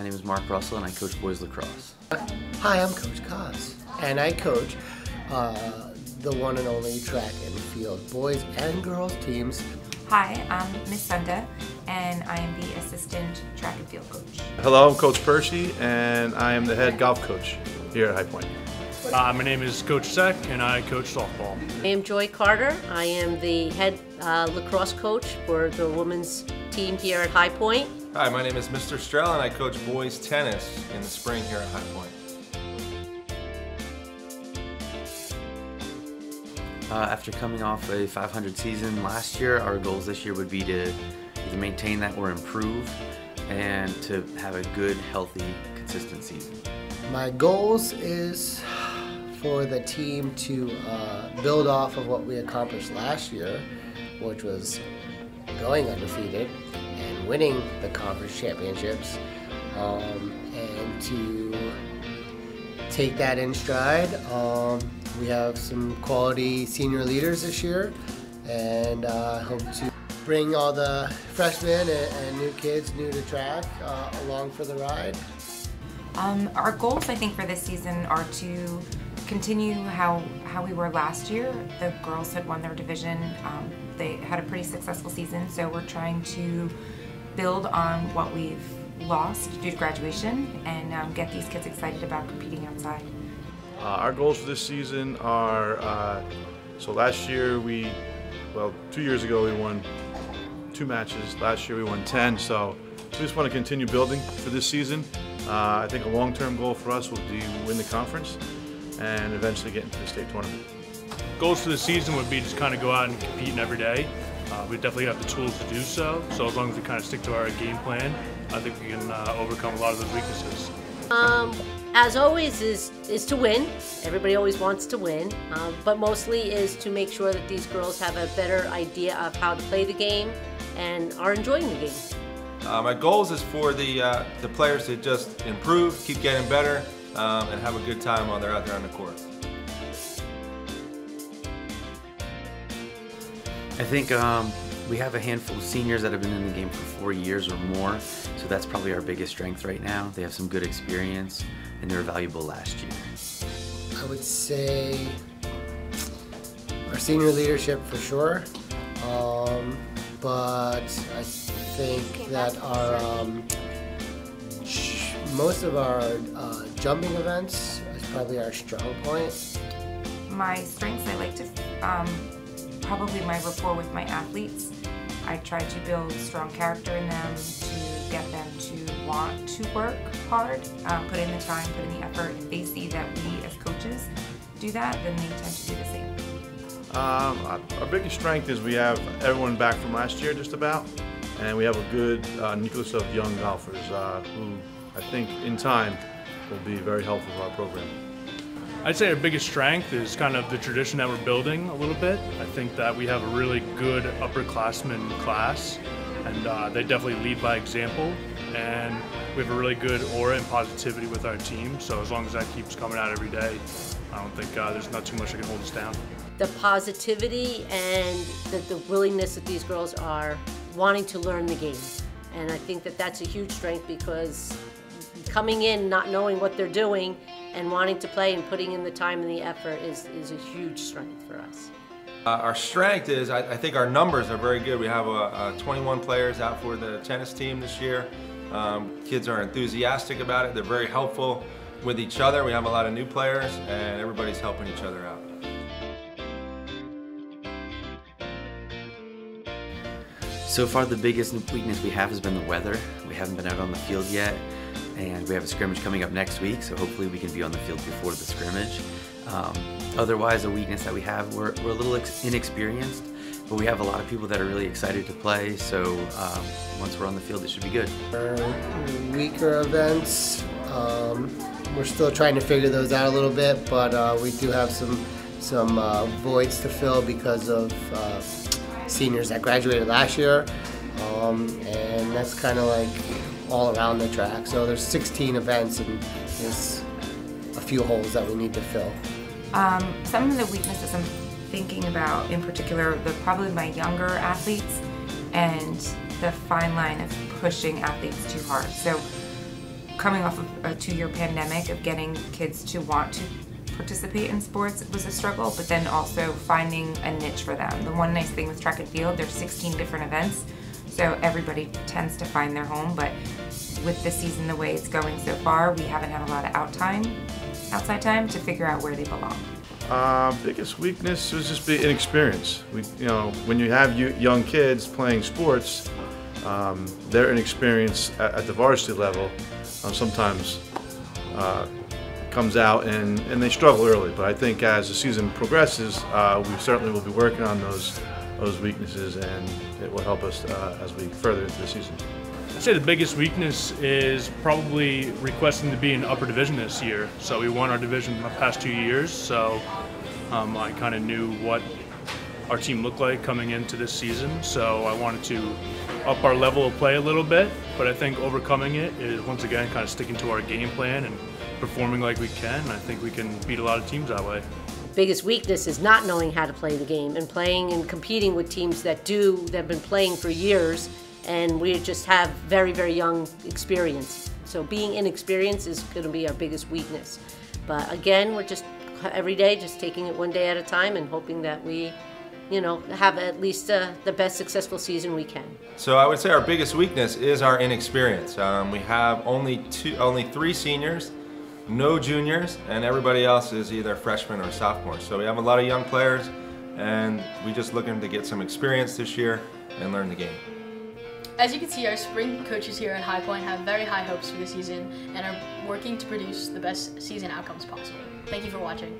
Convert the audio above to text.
My name is Mark Russell and I coach boys lacrosse. Hi, I'm Coach Cos, and I coach the one and only track and field boys and girls teams. Hi, I'm Miss Sunda, and I am the assistant track and field coach. Hello, I'm Coach Percy, and I am the head golf coach here at High Point. My name is Coach Sec, and I coach softball. I am Joy Carter. I am the head lacrosse coach for the women's team here at High Point. Hi, my name is Mr. Strehl, and I coach boys tennis in the spring here at High Point. After coming off a 500 season last year, our goals this year would be to either maintain that or improve, and to have a good, healthy, consistent season. My goals is for the team to build off of what we accomplished last year, which was going undefeated and winning the conference championships, and to take that in stride. We have some quality senior leaders this year, and hope to bring all the freshmen and new kids new to track along for the ride. Our goals, I think, for this season are to continue how we were last year. The girls had won their division. They had a pretty successful season, so we're trying to build on what we've lost due to graduation and get these kids excited about competing outside. Our goals for this season are, so last year 2 years ago we won 2 matches. Last year we won 10, so we just want to continue building for this season. I think a long-term goal for us will be win the conference and eventually get into the state tournament. Goals for the season would be just kind of go out and compete every day. We definitely have the tools to do so, so as long as we kind of stick to our game plan, I think we can overcome a lot of those weaknesses. As always is to win. Everybody always wants to win, but mostly is to make sure that these girls have a better idea of how to play the game and are enjoying the game. My goals is for the players to just improve, keep getting better, and have a good time while they're out there on the court. I think we have a handful of seniors that have been in the game for 4 years or more, so that's probably our biggest strength right now. They have some good experience and they were valuable last year. I would say our senior leadership for sure, but I think that our most of our jumping events is probably our strong point. My strengths, I like to probably my rapport with my athletes. I try to build strong character in them to get them to want to work hard, put in the time, put in the effort. If they see that we as coaches do that, then they tend to do the same. Our biggest strength is we have everyone back from last year just about, and we have a good nucleus of young golfers who I think in time will be very helpful for our program. I'd say our biggest strength is kind of the tradition that we're building a little bit. I think that we have a really good upperclassmen class, and they definitely lead by example, and we have a really good aura and positivity with our team, so as long as that keeps coming out every day, I don't think there's not too much that can hold us down. The positivity and the willingness that these girls are wanting to learn the game, and I think that that's a huge strength, because coming in not knowing what they're doing and wanting to play and putting in the time and the effort is a huge strength for us. Our strength is, I think our numbers are very good. We have 21 players out for the tennis team this year. Kids are enthusiastic about it. They're very helpful with each other. We have a lot of new players, and everybody's helping each other out. So far the biggest weakness we have has been the weather. We haven't been out on the field yet, and we have a scrimmage coming up next week, so hopefully we can be on the field before the scrimmage. Otherwise, a weakness that we have, we're a little inexperienced, but we have a lot of people that are really excited to play, so once we're on the field it should be good. Our weaker events, we're still trying to figure those out a little bit, but we do have some voids to fill because of seniors that graduated last year, and that's kind of like all around the track. So there's 16 events and there's a few holes that we need to fill. Some of the weaknesses I'm thinking about in particular, probably my younger athletes and the fine line of pushing athletes too hard. So coming off of a 2-year pandemic of getting kids to want to participate in sports was a struggle, but then also finding a niche for them. The one nice thing with track and field, there's 16 different events, so everybody tends to find their home, but with the season the way it's going so far, we haven't had a lot of outside time to figure out where they belong. Biggest weakness was just be inexperience. When you have young kids playing sports, their inexperience at the varsity level sometimes comes out and they struggle early. But I think as the season progresses, we certainly will be working on those weaknesses, and it will help us as we further into the season. I'd say the biggest weakness is probably requesting to be in upper division this year. So we won our division the past 2 years, so I kind of knew what our team looked like coming into this season. So I wanted to up our level of play a little bit, but I think overcoming it is once again kind of sticking to our game plan and performing like we can. I think we can beat a lot of teams that way. Biggest weakness is not knowing how to play the game and playing and competing with teams that have been playing for years, and we just have very, very young experience. So being inexperienced is going to be our biggest weakness. But again, we're just every day just taking it one day at a time and hoping that we have at least the best successful season we can. So I would say our biggest weakness is our inexperience. We have only 3 seniors, no juniors, and everybody else is either freshmen or sophomores. So we have a lot of young players, and we're just looking to get some experience this year and learn the game. As you can see, our spring coaches here at High Point have very high hopes for the season and are working to produce the best season outcomes possible. Thank you for watching.